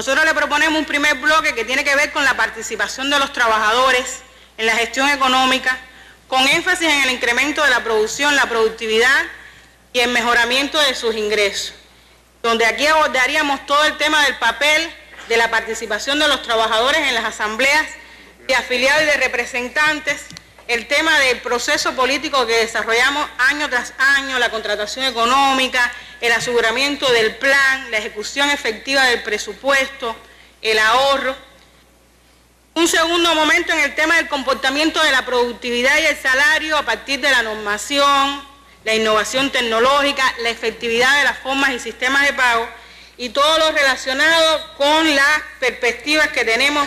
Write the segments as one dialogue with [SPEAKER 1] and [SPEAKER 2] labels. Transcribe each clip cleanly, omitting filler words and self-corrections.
[SPEAKER 1] Nosotros le proponemos un primer bloque que tiene que ver con la participación de los trabajadores en la gestión económica, con énfasis en el incremento de la producción, la productividad y el mejoramiento de sus ingresos, donde aquí abordaríamos todo el tema del papel de la participación de los trabajadores en las asambleas de afiliados y de representantes, el tema del proceso político que desarrollamos año tras año, la contratación económica, el aseguramiento del plan, la ejecución efectiva del presupuesto, el ahorro. Un segundo momento en el tema del comportamiento de la productividad y el salario a partir de la normación, la innovación tecnológica, la efectividad de las formas y sistemas de pago y todo lo relacionado con las perspectivas que tenemos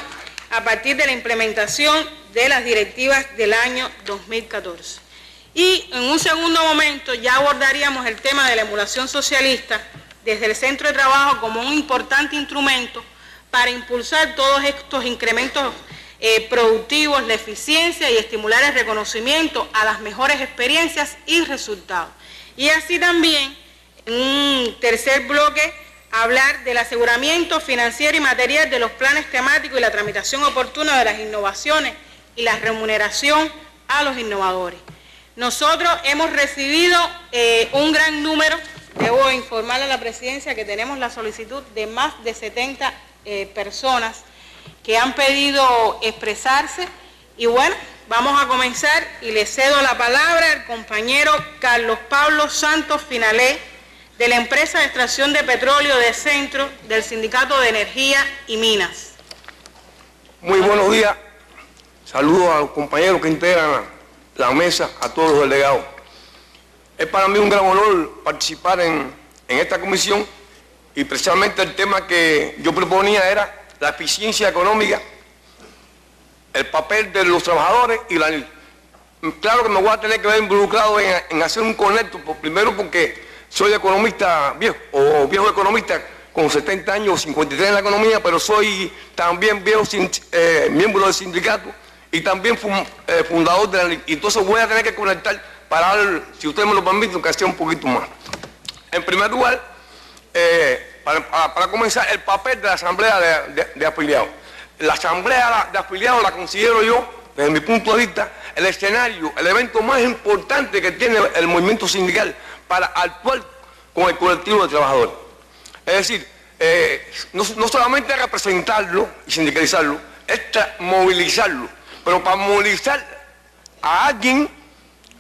[SPEAKER 1] a partir de la implementación de las directivas del año 2014. Y en un segundo momento ya abordaríamos el tema de la emulación socialista desde el centro de trabajo como un importante instrumento para impulsar todos estos incrementos productivos, la eficiencia y estimular el reconocimiento a las mejores experiencias y resultados. Y así también, en un tercer bloque, hablar del aseguramiento financiero y material de los planes temáticos y la tramitación oportuna de las innovaciones y la remuneración a los innovadores. Nosotros hemos recibido un gran número, debo informarle a la presidencia que tenemos la solicitud de más de 70 personas que han pedido expresarse y bueno, vamos a comenzar y le cedo la palabra al compañero Carlos Pablo Santos Finalé de la empresa de extracción de petróleo de Centro del Sindicato de Energía y Minas.
[SPEAKER 2] Muy buenos días. Saludos a los compañeros que integran la mesa, a todos los delegados. Es para mí un gran honor participar en esta comisión y precisamente el tema que yo proponía era la eficiencia económica, el papel de los trabajadores y la... Claro que me voy a tener que ver involucrado en hacer un conecto, primero porque soy economista viejo, o viejo economista con 70 años, 53 en la economía, pero soy también viejo miembro del sindicato y también fundador de la... Entonces voy a tener que conectar para, si ustedes me lo permiten, que sea un poquito más. En primer lugar, para comenzar, el papel de la asamblea de afiliados. La asamblea de afiliados la considero yo, desde mi punto de vista, el escenario, el evento más importante que tiene el movimiento sindical para actuar con el colectivo de trabajadores. Es decir, no solamente representarlo y sindicalizarlo, es movilizarlo. Pero para movilizar a alguien,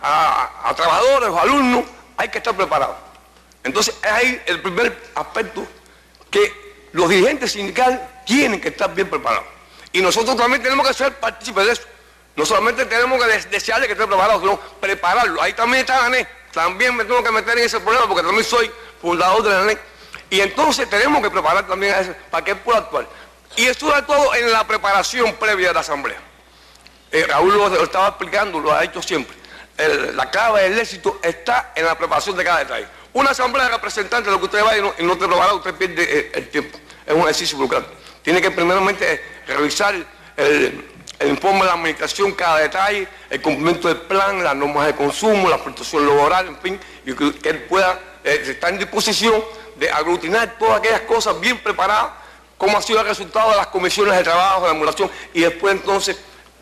[SPEAKER 2] a trabajadores o alumnos, hay que estar preparado. Entonces es ahí el primer aspecto, que los dirigentes sindicales tienen que estar bien preparados. Y nosotros también tenemos que ser partícipes de eso. No solamente tenemos que desearle que esté preparado, sino prepararlo. Ahí también está la ANEC. También me tengo que meter en ese problema porque también soy fundador de la ANEC. Y entonces tenemos que preparar también a ese para que él pueda actuar. Y esto sobre todo en la preparación previa de la asamblea. Raúl lo estaba explicando, lo ha hecho siempre. La clave del éxito está en la preparación de cada detalle. Una asamblea de representantes, lo que usted va y no te prepara, usted pierde el tiempo. Es un ejercicio burocrático. Tiene que primeramente revisar el informe de la administración, cada detalle, el cumplimiento del plan, las normas de consumo, la protección laboral, en fin, y que él pueda estar en disposición de aglutinar todas aquellas cosas bien preparadas, cómo ha sido el resultado de las comisiones de trabajo, de emulación, y después entonces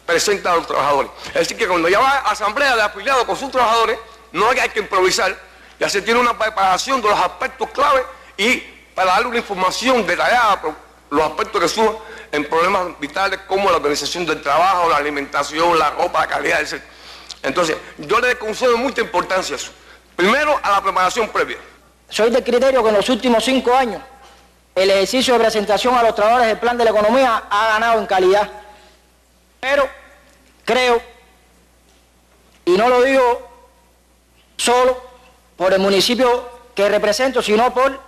[SPEAKER 2] presenta a los trabajadores. Es decir, que cuando ya va a asamblea de afiliados con sus trabajadores, no hay que improvisar, ya se tiene una preparación de los aspectos clave y para darle una información detallada por los aspectos que suban en problemas vitales como la organización del trabajo, la alimentación, la ropa, la calidad, etc. Entonces, yo le concedo mucha importancia a eso. Primero, a la preparación previa.
[SPEAKER 3] Soy del criterio que en los últimos 5 años el ejercicio de presentación a los trabajadores del plan de la economía ha ganado en calidad. Pero creo, y no lo digo solo por el municipio que represento, sino por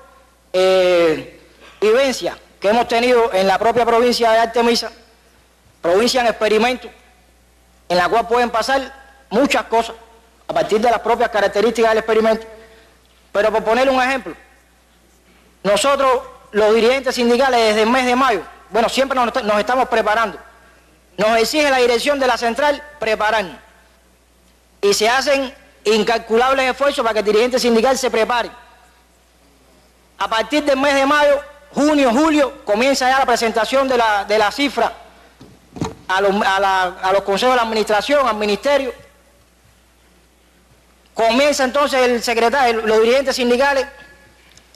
[SPEAKER 3] vivencia que hemos tenido en la propia provincia de Artemisa, provincia en experimento, en la cual pueden pasar muchas cosas a partir de las propias características del experimento. Pero por ponerle un ejemplo, nosotros los dirigentes sindicales desde el mes de mayo, bueno, siempre nos estamos preparando. Nos exige la dirección de la central prepararnos. Y se hacen incalculables esfuerzos para que el dirigente sindical se prepare. A partir del mes de mayo, junio, julio, comienza ya la presentación de la cifra a los consejos de la administración, al ministerio. Comienza entonces el secretario, los dirigentes sindicales,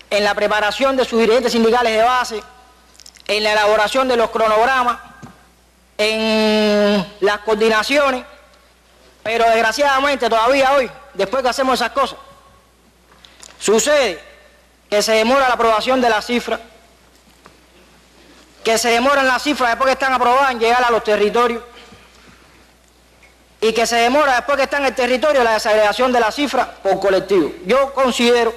[SPEAKER 3] en la preparación de sus dirigentes sindicales de base, en la elaboración de los cronogramas, en las coordinaciones, pero desgraciadamente todavía hoy, después que hacemos esas cosas, sucede que se demora la aprobación de la cifra, que se demoran las cifras después que están aprobadas en llegar a los territorios, y que se demora después que está en el territorio la desagregación de la cifra por colectivo. Yo considero,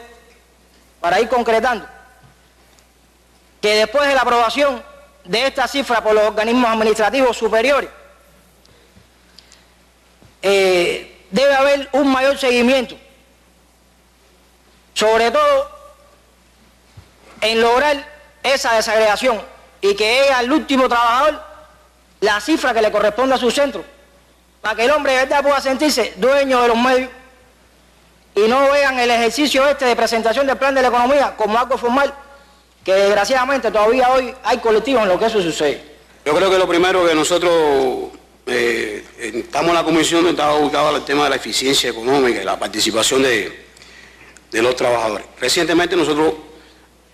[SPEAKER 3] para ir concretando, que después de la aprobación de esta cifra por los organismos administrativos superiores, debe haber un mayor seguimiento, sobre todo en lograr esa desagregación y que llegue al último trabajador la cifra que le corresponde a su centro, para que el hombre de verdad pueda sentirse dueño de los medios y no vean el ejercicio de presentación del plan de la economía como algo formal, que desgraciadamente todavía hoy hay colectivos en los que eso sucede.
[SPEAKER 4] Yo creo que lo primero que nosotros estamos en la comisión donde estaba ubicado el tema de la eficiencia económica y la participación de los trabajadores. Recientemente nosotros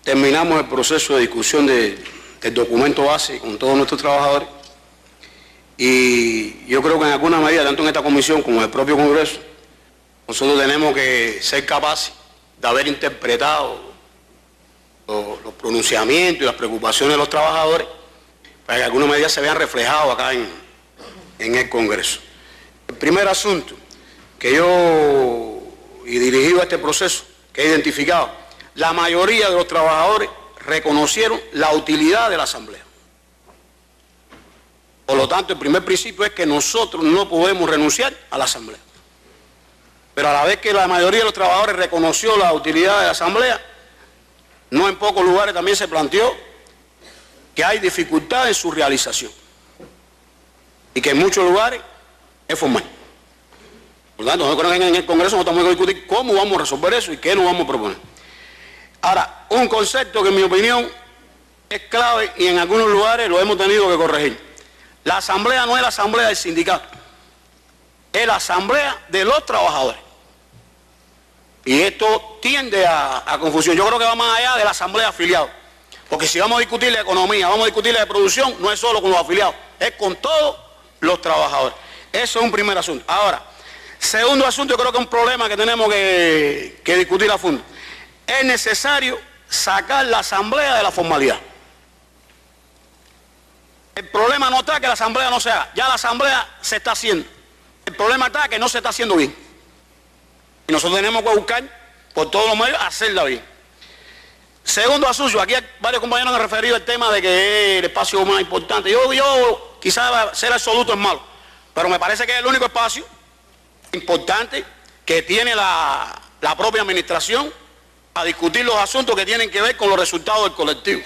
[SPEAKER 4] terminamos el proceso de discusión del documento base con todos nuestros trabajadores y yo creo que en alguna medida, tanto en esta comisión como en el propio Congreso, nosotros tenemos que ser capaces de haber interpretado los pronunciamientos y las preocupaciones de los trabajadores para que en alguna medida se vean reflejados acá en el Congreso. El primer asunto que yo he dirigido a este proceso, que he identificado, la mayoría de los trabajadores reconocieron la utilidad de la Asamblea. Por lo tanto, el primer principio es que nosotros no podemos renunciar a la Asamblea. Pero a la vez que la mayoría de los trabajadores reconoció la utilidad de la Asamblea, no en pocos lugares también se planteó que hay dificultad en su realización y que en muchos lugares es formal. Por lo tanto, nosotros en el Congreso no estamos a discutir cómo vamos a resolver eso y qué nos vamos a proponer. Ahora, un concepto que en mi opinión es clave y en algunos lugares lo hemos tenido que corregir. La Asamblea no es la Asamblea del sindicato, es la Asamblea de los trabajadores. Y esto tiende a confusión. Yo creo que va más allá de la asamblea de afiliados. Porque si vamos a discutir la economía, vamos a discutir la de producción, no es solo con los afiliados, es con todos los trabajadores. Eso es un primer asunto. Ahora, segundo asunto, yo creo que es un problema que tenemos que discutir a fondo. Es necesario sacar la asamblea de la formalidad. El problema no está que la asamblea no se haga. Ya la asamblea se está haciendo. El problema está que no se está haciendo bien. Y nosotros tenemos que buscar por todos los medios hacerla bien. Segundo asunto, aquí varios compañeros han referido al tema de que es el espacio más importante. Yo quizás ser absoluto es malo, pero me parece que es el único espacio importante que tiene la propia administración a discutir los asuntos que tienen que ver con los resultados del colectivo.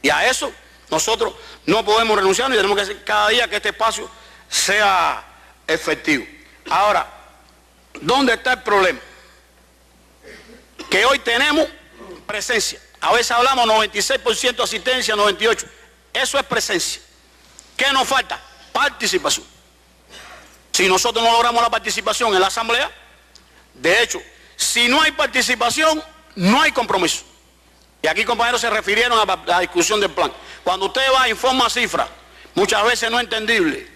[SPEAKER 4] Y a eso nosotros no podemos renunciar y tenemos que hacer cada día que este espacio sea efectivo. Ahora, ¿dónde está el problema? Que hoy tenemos presencia. A veces hablamos 96% asistencia, 98%. Eso es presencia. ¿Qué nos falta? Participación. Si nosotros no logramos la participación en la asamblea, de hecho, si no hay participación, no hay compromiso. Y aquí, compañeros, se refirieron a la discusión del plan. Cuando usted va e informa cifras, muchas veces no entendible,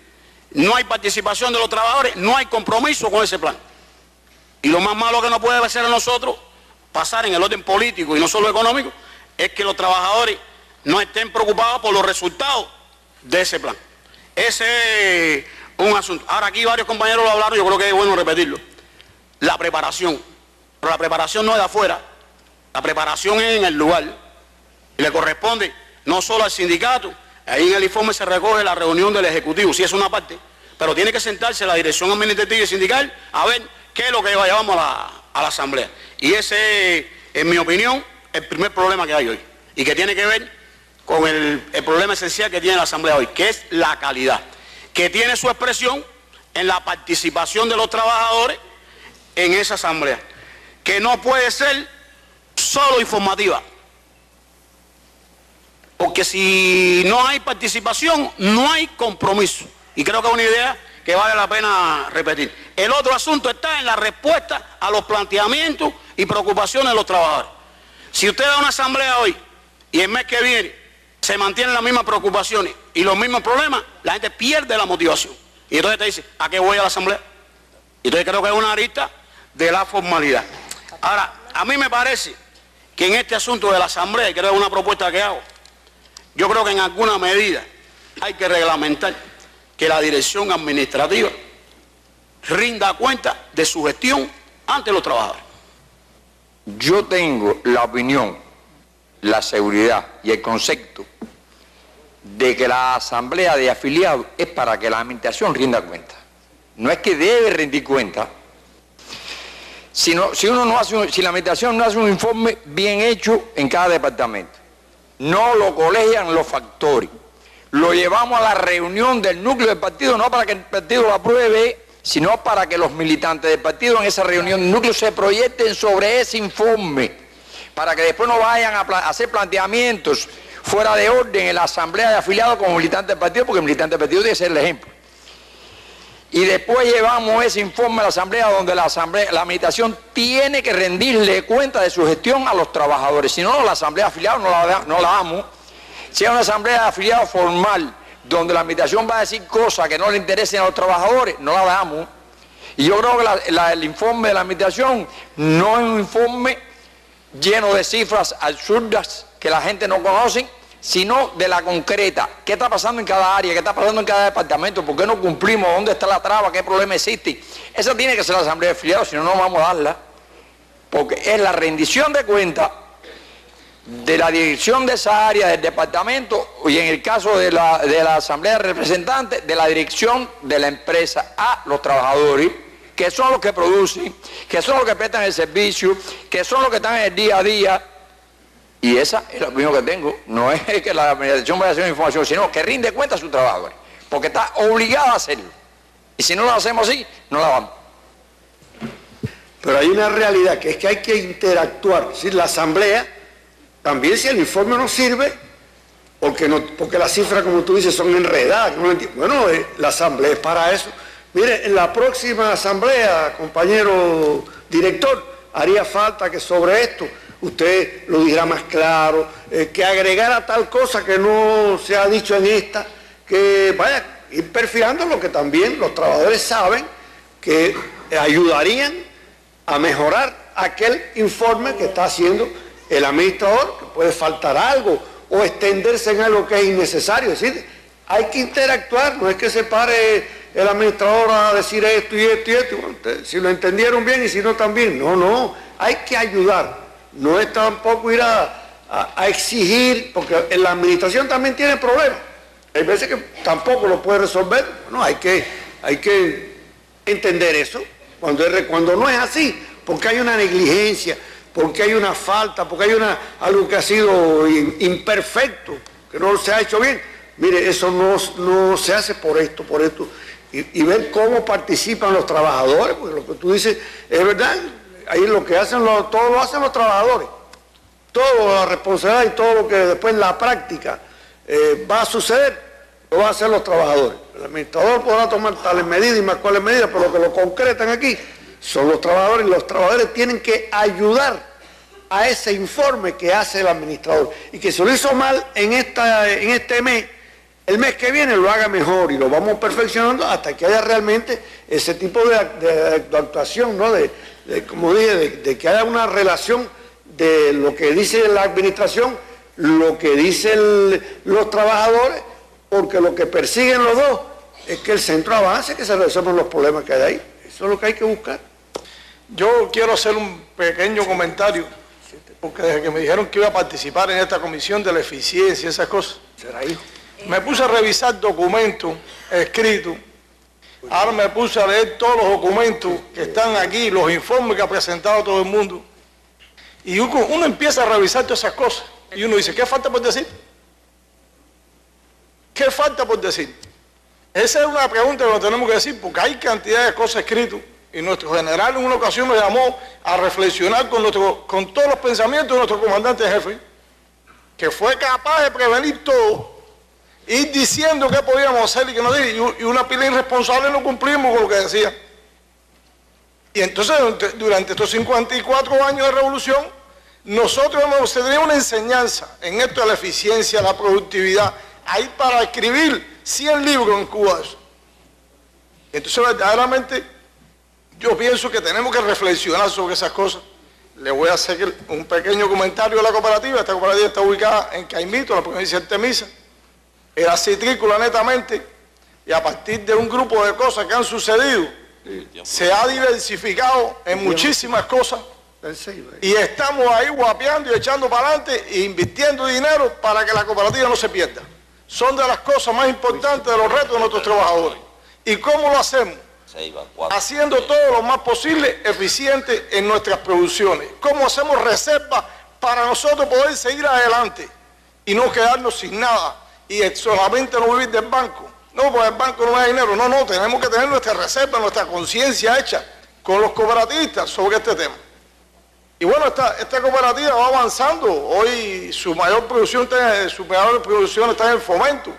[SPEAKER 4] no hay participación de los trabajadores, no hay compromiso con ese plan. Y lo más malo que no puede ser a nosotros pasar en el orden político y no solo económico, es que los trabajadores no estén preocupados por los resultados de ese plan. Ese es un asunto. Ahora aquí varios compañeros lo hablaron, yo creo que es bueno repetirlo. La preparación. Pero la preparación no es de afuera, la preparación es en el lugar. Y le corresponde no solo al sindicato, ahí en el informe se recoge la reunión del Ejecutivo, sí es una parte, pero tiene que sentarse la dirección administrativa y sindical a ver qué es lo que llevamos a la asamblea. Y ese es, en mi opinión, el primer problema que hay hoy. Y que tiene que ver con el problema esencial que tiene la asamblea hoy, que es la calidad. Que tiene su expresión en la participación de los trabajadores en esa asamblea. Que no puede ser solo informativa. porque si no hay participación, no hay compromiso. Y creo que es una idea que vale la pena repetir. El otro asunto está en la respuesta a los planteamientos y preocupaciones de los trabajadores. Si usted da una asamblea hoy y el mes que viene se mantienen las mismas preocupaciones y los mismos problemas, la gente pierde la motivación. Y entonces te dice, ¿a qué voy a la asamblea? Y entonces creo que es una arista de la formalidad. Ahora, a mí me parece que en este asunto de la asamblea, y creo que es una propuesta que hago, yo creo que en alguna medida hay que reglamentar que la dirección administrativa rinda cuenta de su gestión ante los trabajadores.
[SPEAKER 5] Yo tengo la opinión, la seguridad y el concepto de que la asamblea de afiliados es para que la administración rinda cuenta. No es que debe rendir cuenta, sino si la administración no hace un informe bien hecho en cada departamento, no lo colegian los factores, lo llevamos a la reunión del núcleo del partido, no para que el partido lo apruebe, sino para que los militantes del partido en esa reunión del núcleo se proyecten sobre ese informe, para que después no vayan a hacer planteamientos fuera de orden en la asamblea de afiliados como militantes del partido, porque el militante del partido debe ser el ejemplo. Y después llevamos ese informe a la asamblea, donde la administración tiene que rendirle cuenta de su gestión a los trabajadores. Si no, la asamblea de afiliados no la damos. Si es una asamblea de afiliados formal, donde la administración va a decir cosas que no le interesen a los trabajadores, no la damos. Y yo creo que el informe de la administración no es un informe lleno de cifras absurdas que la gente no conoce, sino de la concreta. ¿Qué está pasando en cada área? ¿Qué está pasando en cada departamento? ¿Por qué no cumplimos? ¿Dónde está la traba? ¿Qué problema existe? Esa tiene que ser la asamblea de afiliados, si no, no vamos a darla. Porque es la rendición de cuentas de la dirección de esa área del departamento, y en el caso de la asamblea de representantes, de la dirección de la empresa a los trabajadores, que son los que producen, que son los que prestan el servicio, que son los que están en el día a día. Y esa es la opinión que tengo. No es que la administración vaya a hacer información, sino que rinde cuenta a sus trabajadores, porque está obligada a hacerlo. Y si no lo hacemos así, no la vamos.
[SPEAKER 6] Pero hay una realidad, que es que hay que interactuar. Es decir, la asamblea, también si el informe no sirve, porque las cifras, como tú dices, son enredadas. Bueno, la asamblea es para eso. Mire, en la próxima asamblea, compañero director, haría falta que sobre esto usted lo dijera más claro, que agregara tal cosa que no se ha dicho en esta, que vaya ir perfilando lo que también los trabajadores saben que ayudarían a mejorar aquel informe que está haciendo el administrador, que puede faltar algo o extenderse en algo que es innecesario. Es decir, hay que interactuar, no es que se pare el administrador a decir esto y esto y esto. Bueno, si lo entendieron bien y si no también. No, hay que ayudar. No es tampoco ir a exigir, porque en la administración también tiene problemas. Hay veces que tampoco lo puede resolver. No, hay que entender eso. Cuando no es así, porque hay una negligencia, porque hay una falta, porque hay algo que ha sido imperfecto, que no se ha hecho bien. Mire, eso no se hace por esto. Y ver cómo participan los trabajadores, porque lo que tú dices es verdad. Ahí lo que hacen, todo lo hacen los trabajadores. Toda la responsabilidad y todo lo que después en la práctica va a suceder, lo van a hacer los trabajadores. El administrador podrá tomar tales medidas y más cuáles medidas, pero lo que lo concretan aquí son los trabajadores, y los trabajadores tienen que ayudar a ese informe que hace el administrador. Y que si lo hizo mal en este mes, el mes que viene lo haga mejor, y lo vamos perfeccionando hasta que haya realmente ese tipo de actuación, ¿no? Como dije, de que haya una relación de lo que dice la administración, lo que dicen los trabajadores, porque lo que persiguen los dos es que el centro avance, que se resuelvan los problemas que hay ahí. Eso es lo que hay que buscar.
[SPEAKER 7] Yo quiero hacer un pequeño comentario, porque desde que me dijeron que iba a participar en esta comisión de la eficiencia y esas cosas, me puse a revisar documentos escritos. Ahora me puse a leer todos los documentos que están aquí, los informes que ha presentado todo el mundo. Y uno empieza a revisar todas esas cosas. Y uno dice, ¿qué falta por decir? ¿Qué falta por decir? Esa es una pregunta que nos tenemos que decir, porque hay cantidad de cosas escritas. Y nuestro general en una ocasión me llamó a reflexionar con todos los pensamientos de nuestro comandante jefe. que fue capaz de prevenir todo, ir diciendo qué podíamos hacer y qué no, y una pila irresponsable no cumplimos con lo que decía. Y entonces durante estos 54 años de revolución, nosotros hemos tenido una enseñanza en esto de la eficiencia, la productividad. Hay para escribir 100 libros en Cuba. Entonces verdaderamente yo pienso que tenemos que reflexionar sobre esas cosas. Le voy a hacer un pequeño comentario de la cooperativa. Esta cooperativa está ubicada en Caimito, en la provincia de Artemisa. Era citrícola netamente, y a partir de un grupo de cosas que han sucedido, se ha diversificado en muchísimas cosas. Y estamos ahí guapeando y echando para adelante e invirtiendo dinero para que la cooperativa no se pierda. Son de las cosas más importantes de los retos de nuestros trabajadores. ¿Y cómo lo hacemos? Haciendo todo lo más posible eficiente en nuestras producciones. ¿Cómo hacemos reservas para nosotros poder seguir adelante y no quedarnos sin nada y solamente no vivir del banco? No, pues el banco no da dinero. No, tenemos que tener nuestra reserva, nuestra conciencia hecha con los cooperativistas sobre este tema. Y bueno, esta cooperativa va avanzando. Hoy su mayor producción está en el fomento,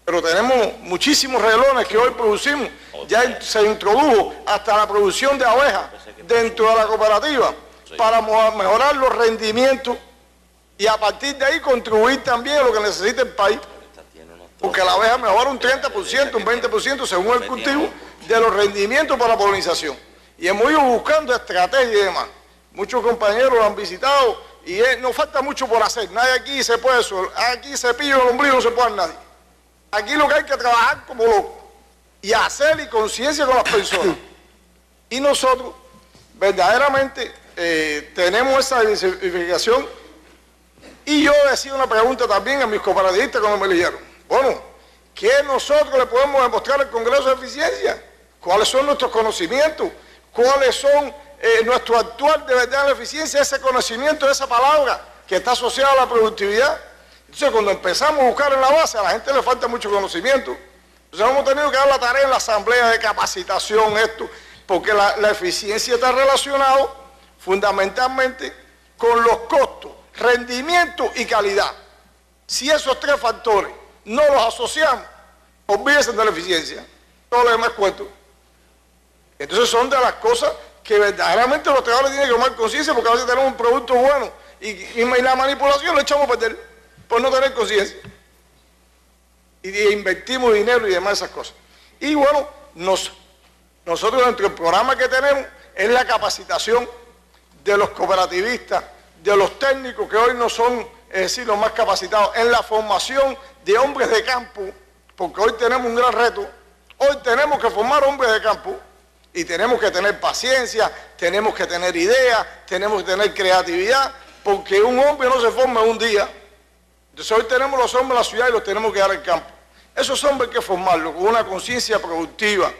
[SPEAKER 7] pero tenemos muchísimos relones que hoy producimos. Ya se introdujo hasta la producción de abejas dentro de la cooperativa para mejorar los rendimientos y a partir de ahí contribuir también a lo que necesita el país. Porque la abeja mejora un 30%, un 20% según el cultivo de los rendimientos para la polinización. Y hemos ido buscando estrategias y demás. Muchos compañeros lo han visitado y nos falta mucho por hacer. Nadie aquí se puede, aquí cepillo el ombligo no se puede nadie. Aquí lo que hay que trabajar como loco y hacer y conciencia con las personas. Y nosotros verdaderamente tenemos esa diversificación. Y yo decía una pregunta también a mis cooperativistas cuando me eligieron. Bueno, ¿qué nosotros le podemos demostrar al Congreso de Eficiencia? ¿Cuáles son nuestros conocimientos? ¿Cuáles son nuestro actuar de verdad en la eficiencia? Ese conocimiento, esa palabra que está asociada a la productividad. Entonces, cuando empezamos a buscar en la base, a la gente le falta mucho conocimiento. Entonces, hemos tenido que dar la tarea en la asamblea de capacitación, porque la eficiencia está relacionada fundamentalmente con los costos, rendimiento y calidad. Si esos tres factores no los asociamos, olvídense de la eficiencia, todo lo demás cuento. Entonces son de las cosas que verdaderamente los trabajadores tienen que tomar conciencia, porque a veces tenemos un producto bueno y la manipulación lo echamos a perder por no tener conciencia. Y invertimos dinero y demás esas cosas. Y bueno, nosotros dentro del programa que tenemos es la capacitación de los cooperativistas, de los técnicos que hoy no son, es decir, los más capacitados, en la formación de hombres de campo, porque hoy tenemos un gran reto. Hoy tenemos que formar hombres de campo y tenemos que tener paciencia, tenemos que tener ideas, tenemos que tener creatividad, porque un hombre no se forma en un día. Entonces hoy tenemos los hombres en la ciudad y los tenemos que dar al campo. Esos hombres hay que formarlos con una conciencia productiva,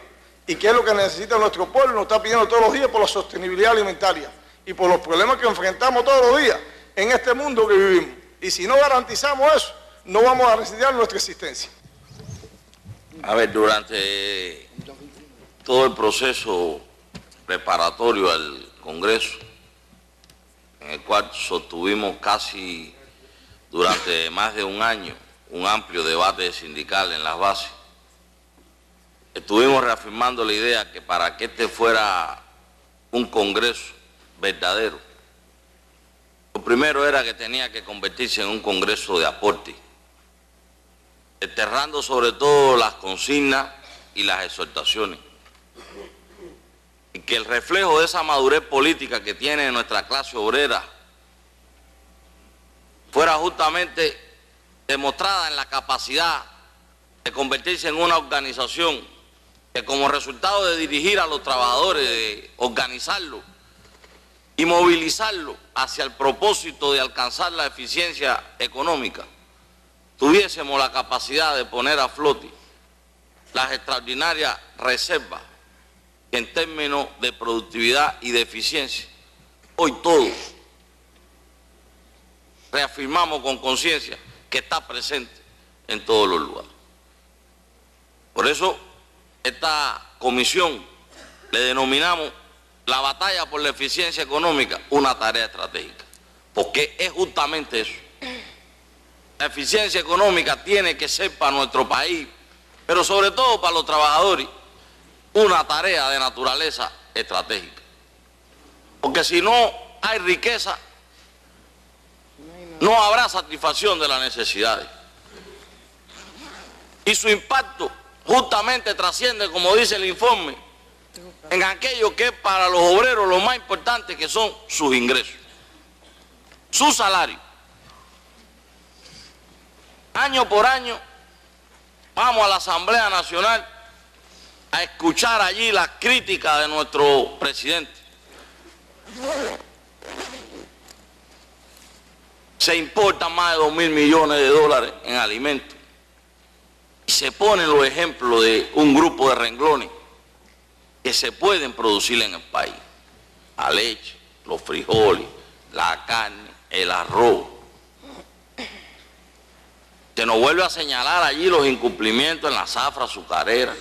[SPEAKER 7] y que es lo que necesita nuestro pueblo, nos está pidiendo todos los días por la sostenibilidad alimentaria y por los problemas que enfrentamos todos los días en este mundo que vivimos. Y si no garantizamos eso, no vamos a garantizar nuestra existencia.
[SPEAKER 8] A ver, durante todo el proceso preparatorio al Congreso, en el cual sostuvimos casi durante más de un año un amplio debate sindical en las bases, estuvimos reafirmando la idea que para que este fuera un Congreso verdadero, lo primero era que tenía que convertirse en un Congreso de aporte, enterrando sobre todo las consignas y las exhortaciones, y que el reflejo de esa madurez política que tiene nuestra clase obrera fuera justamente demostrada en la capacidad de convertirse en una organización que, como resultado de dirigir a los trabajadores, de organizarlos y movilizarlos hacia el propósito de alcanzar la eficiencia económica, tuviésemos la capacidad de poner a flote las extraordinarias reservas que en términos de productividad y de eficiencia, hoy todos reafirmamos con conciencia que está presente en todos los lugares. Por eso, esta comisión le denominamos la batalla por la eficiencia económica una tarea estratégica, porque es justamente eso. la eficiencia económica tiene que ser para nuestro país, pero sobre todo para los trabajadores, una tarea de naturaleza estratégica. Porque si no hay riqueza, no habrá satisfacción de las necesidades. Y su impacto justamente trasciende, como dice el informe, en aquello que es para los obreros lo más importante, que son sus ingresos, su salario. Año por año vamos a la Asamblea Nacional a escuchar allí las críticas de nuestro presidente. Se importan más de 2.000 millones de dólares en alimentos. Y se ponen los ejemplos de un grupo de renglones que se pueden producir en el país. La leche, los frijoles, la carne, el arroz. Se nos vuelve a señalar allí los incumplimientos en la zafra azucarera.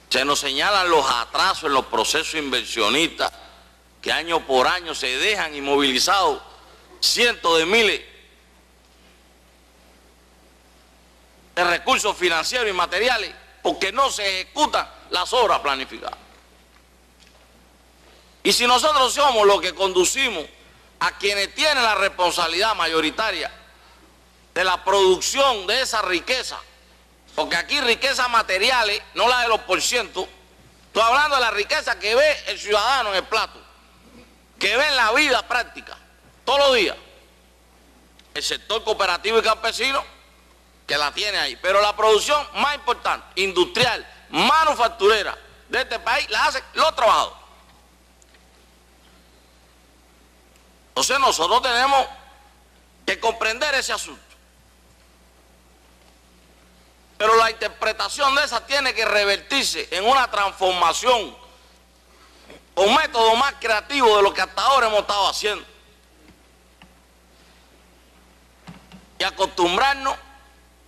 [SPEAKER 8] Se nos señalan los atrasos en los procesos inversionistas que año por año se dejan inmovilizados cientos de miles de recursos financieros y materiales porque no se ejecutan las obras planificadas. Y si nosotros somos los que conducimos a quienes tienen la responsabilidad mayoritaria de la producción de esa riqueza, porque aquí riquezas materiales, no la de los porcientos, estoy hablando de la riqueza que ve el ciudadano en el plato, que ve en la vida práctica, todos los días, el sector cooperativo y campesino, que la tiene ahí, pero la producción más importante, industrial, manufacturera de este país, la hacen los trabajadores. Entonces nosotros tenemos que comprender ese asunto. Pero la interpretación de esa tiene que revertirse en una transformación con métodos más creativos de lo que hasta ahora hemos estado haciendo. Y acostumbrarnos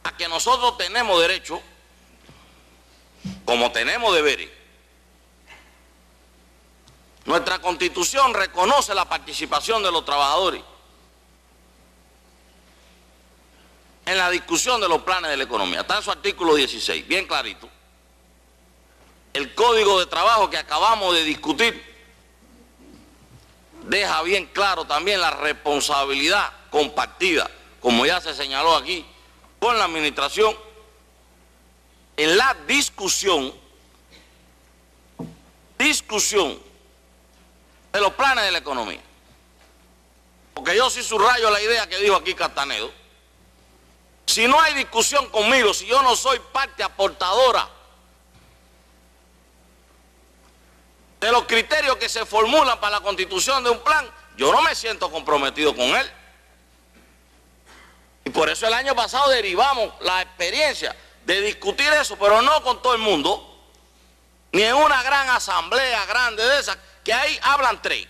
[SPEAKER 8] a que nosotros tenemos derecho, como tenemos deberes. Nuestra Constitución reconoce la participación de los trabajadores en la discusión de los planes de la economía. Está en su artículo 16, bien clarito. El Código de Trabajo que acabamos de discutir deja bien claro también la responsabilidad compartida, como ya se señaló aquí, con la administración en la discusión de los planes de la economía. Porque yo sí subrayo la idea que dijo aquí Castanedo. Si no hay discusión conmigo, si yo no soy parte aportadora de los criterios que se formulan para la constitución de un plan, yo no me siento comprometido con él. Y por eso el año pasado derivamos la experiencia de discutir eso, pero no con todo el mundo, ni en una gran asamblea grande de esas, que ahí hablan tres.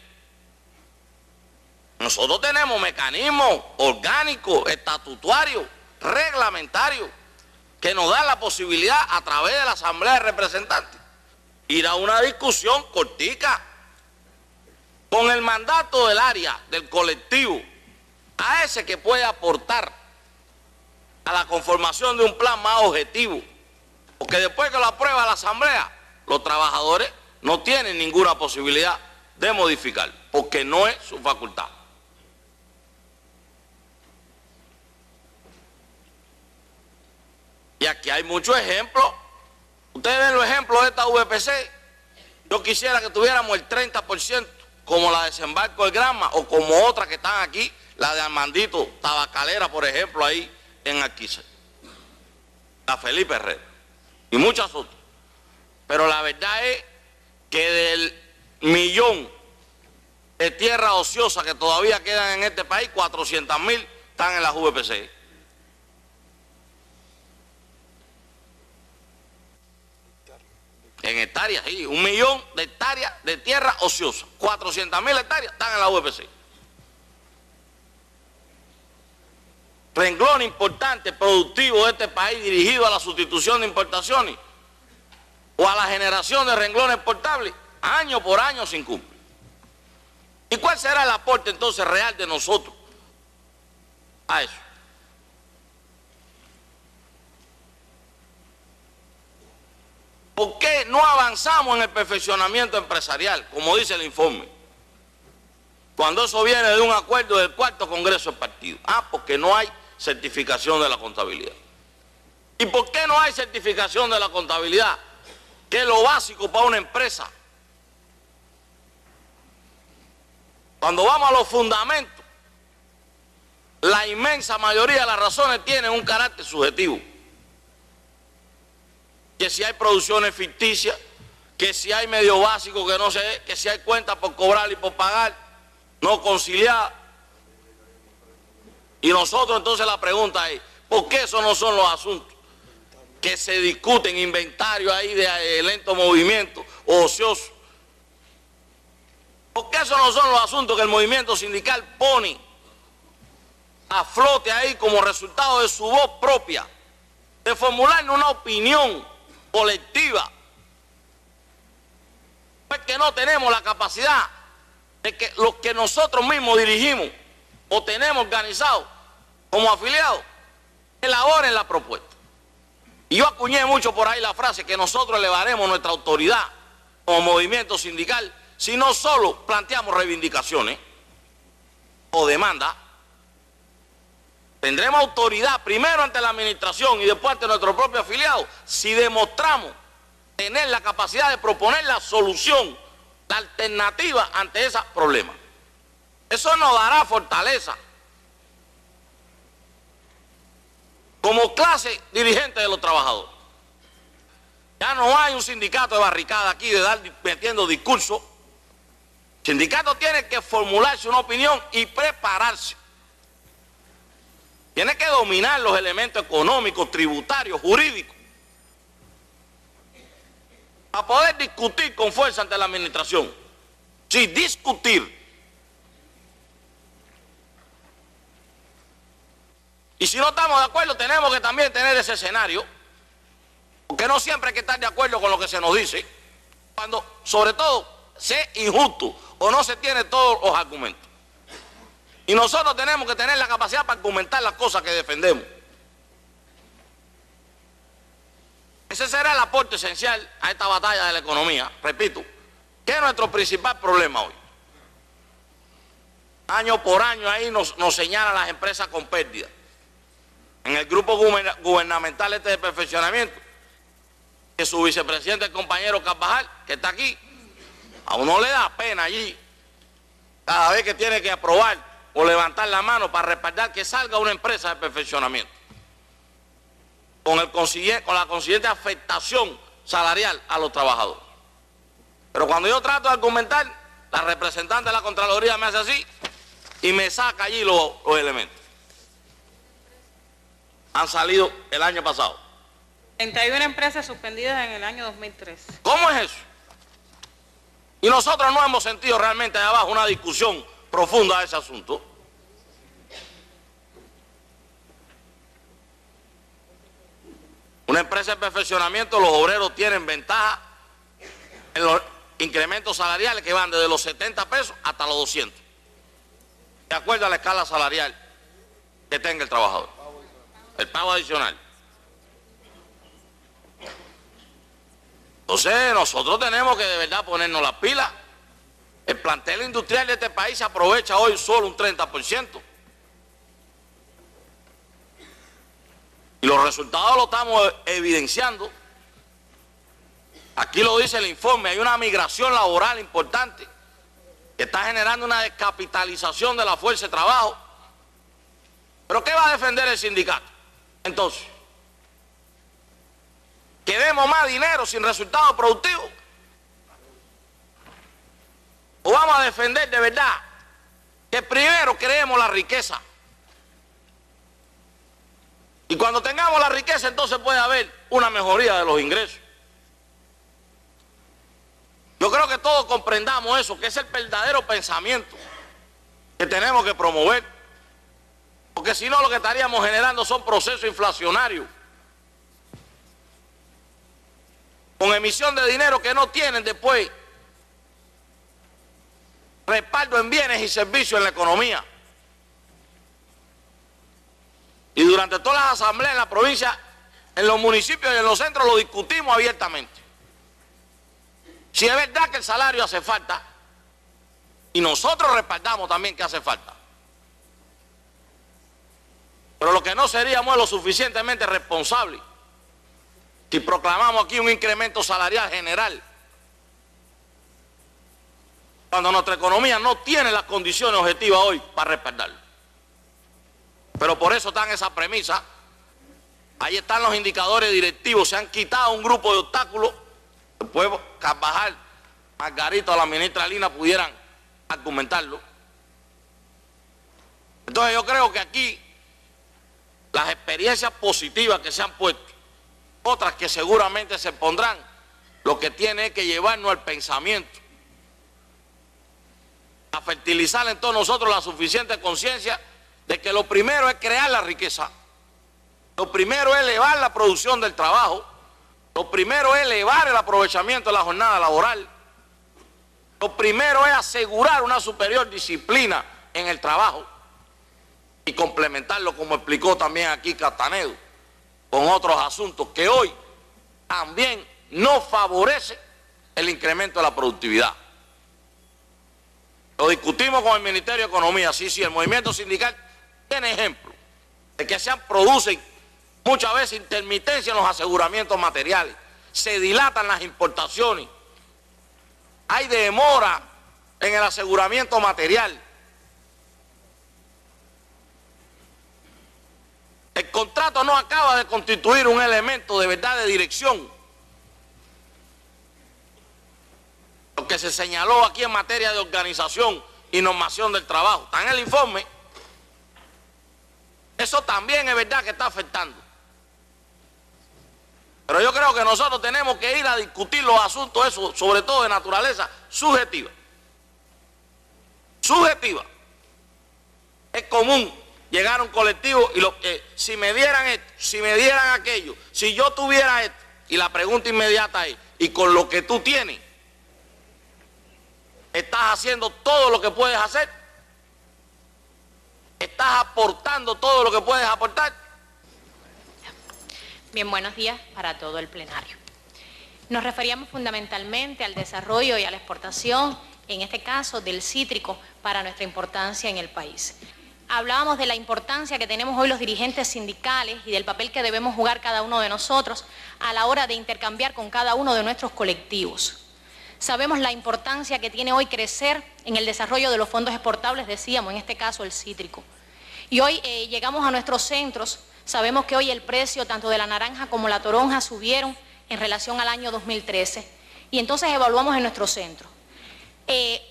[SPEAKER 8] Nosotros tenemos mecanismos orgánicos, estatutarios, reglamentarios, que nos dan la posibilidad a través de la Asamblea de Representantes ir a una discusión cortica con el mandato del área, del colectivo, a ese que puede aportar a la conformación de un plan más objetivo, porque después que lo aprueba la Asamblea, los trabajadores no tienen ninguna posibilidad de modificar, porque no es su facultad. Y aquí hay muchos ejemplos. Ustedes ven los ejemplos de esta VPC. Yo quisiera que tuviéramos el 30%, como la de Desembarco del Granma, o como otras que están aquí, la de Armandito Tabacalera, por ejemplo, ahí en Alquiza, la Felipe Herrera, y muchas otras. Pero la verdad es que del 1.000.000 de tierras ociosas que todavía quedan en este país, 400.000 están en la VPC. En hectáreas, sí, 1.000.000 de hectáreas de tierra ociosa, 400.000 hectáreas están en la VPC. Renglón importante, productivo de este país, dirigido a la sustitución de importaciones o a la generación de renglones exportables, año por año se incumple. ¿Y cuál será el aporte entonces real de nosotros a eso? avanzamos en el perfeccionamiento empresarial, como dice el informe, cuando eso viene de un acuerdo del cuarto Congreso del partido? Porque no hay certificación de la contabilidad. ¿Y por qué no hay certificación de la contabilidad? Que es lo básico para una empresa. Cuando vamos a los fundamentos, la inmensa mayoría de las razones tienen un carácter subjetivo. Que si hay producciones ficticias, que si hay medio básico que no sé, que si hay cuentas por cobrar y por pagar, no conciliadas. Y nosotros entonces la pregunta es, ¿por qué esos no son los asuntos que se discuten, inventario ahí de lento movimiento o ocioso? ¿Por qué esos no son los asuntos que el movimiento sindical pone a flote ahí como resultado de su voz propia, de formular una opinión colectiva? Es que no tenemos la capacidad de que los que nosotros mismos dirigimos o tenemos organizados como afiliados elaboren la propuesta. Y yo acuñé mucho por ahí la frase que nosotros elevaremos nuestra autoridad como movimiento sindical si no solo planteamos reivindicaciones o demandas. Tendremos autoridad primero ante la administración y después ante nuestro propio afiliado si demostramos tener la capacidad de proponer la solución, la alternativa ante esos problemas. Eso nos dará fortaleza como clase dirigente de los trabajadores. Ya no hay un sindicato de barricada aquí de dar metiendo discursos. El sindicato tiene que formularse una opinión y prepararse. Tiene que dominar los elementos económicos, tributarios, jurídicos, para poder discutir con fuerza ante la administración. Sí, discutir. Y si no estamos de acuerdo, tenemos que también tener ese escenario, porque no siempre hay que estar de acuerdo con lo que se nos dice, cuando, sobre todo, sea injusto o no se tiene todos los argumentos. Y nosotros tenemos que tener la capacidad para argumentar las cosas que defendemos. Ese será el aporte esencial a esta batalla de la economía. Repito, que es nuestro principal problema hoy. Año por año ahí nos señalan las empresas con pérdida. En el grupo gubernamental este de perfeccionamiento, que su vicepresidente, el compañero Carvajal, que está aquí, a uno le da pena allí, cada vez que tiene que aprobar o levantar la mano para respaldar que salga una empresa de perfeccionamiento, con la consiguiente afectación salarial a los trabajadores. Pero cuando yo trato de argumentar, la representante de la Contraloría me hace así y me saca allí los elementos. Han salido el año pasado
[SPEAKER 1] 31 empresas suspendidas en el año 2013.
[SPEAKER 8] ¿Cómo es eso? Y nosotros no hemos sentido realmente de abajo una discusión profunda de ese asunto. Una empresa de perfeccionamiento, los obreros tienen ventaja en los incrementos salariales que van desde los 70 pesos hasta los 200, de acuerdo a la escala salarial que tenga el trabajador, el pago adicional. Entonces nosotros tenemos que de verdad ponernos las pilas. El plantel industrial de este país se aprovecha hoy solo un 30%. Y los resultados los estamos evidenciando. Aquí lo dice el informe, hay una migración laboral importante que está generando una descapitalización de la fuerza de trabajo. ¿Pero qué va a defender el sindicato? Entonces, ¿que demos más dinero sin resultados productivos? ¿O vamos a defender de verdad que primero creemos la riqueza? Y cuando tengamos la riqueza, entonces puede haber una mejoría de los ingresos. Yo creo que todos comprendamos eso, que es el verdadero pensamiento que tenemos que promover. Porque si no, lo que estaríamos generando son procesos inflacionarios, con emisión de dinero que no tienen después respaldo en bienes y servicios en la economía. Y durante todas las asambleas en la provincia, en los municipios y en los centros lo discutimos abiertamente. Si es verdad que el salario hace falta, y nosotros respaldamos también que hace falta, pero lo que no seríamos es lo suficientemente responsables si proclamamos aquí un incremento salarial general, cuando nuestra economía no tiene las condiciones objetivas hoy para respaldarlo. Pero por eso están esas premisas. Ahí están los indicadores directivos, se han quitado un grupo de obstáculos. Después Carvajal, Margarito o la ministra Lina pudieran argumentarlo. Entonces yo creo que aquí las experiencias positivas que se han puesto, otras que seguramente se pondrán, lo que tiene es que llevarnos al pensamiento, a fertilizar en todos nosotros la suficiente conciencia de que lo primero es crear la riqueza, lo primero es elevar la producción del trabajo, lo primero es elevar el aprovechamiento de la jornada laboral, lo primero es asegurar una superior disciplina en el trabajo y complementarlo, como explicó también aquí Castanedo, con otros asuntos que hoy también no favorece el incremento de la productividad. Lo discutimos con el Ministerio de Economía, sí, el movimiento sindical tiene ejemplo de que se producen muchas veces intermitencias en los aseguramientos materiales, se dilatan las importaciones, hay demora en el aseguramiento material. El contrato no acaba de constituir un elemento de verdad de dirección. Lo que se señaló aquí en materia de organización y normación del trabajo, está en el informe. Eso también es verdad que está afectando. Pero yo creo que nosotros tenemos que ir a discutir los asuntos, eso, sobre todo de naturaleza subjetiva. Subjetiva. Es común llegar a un colectivo y si me dieran esto, si me dieran aquello, si yo tuviera esto, y la pregunta inmediata es, ¿y con lo que tú tienes, estás haciendo todo lo que puedes hacer? ¿Estás aportando todo lo que puedes aportar?
[SPEAKER 9] Bien, buenos días para todo el plenario. Nos referíamos fundamentalmente al desarrollo y a la exportación, en este caso del cítrico, para nuestra importancia en el país. Hablábamos de la importancia que tenemos hoy los dirigentes sindicales y del papel que debemos jugar cada uno de nosotros a la hora de intercambiar con cada uno de nuestros colectivos. Sabemos la importancia que tiene hoy crecer en el desarrollo de los fondos exportables, decíamos, en este caso el cítrico. Y hoy llegamos a nuestros centros, sabemos que hoy el precio tanto de la naranja como la toronja subieron en relación al año 2013 y entonces evaluamos en nuestros centros.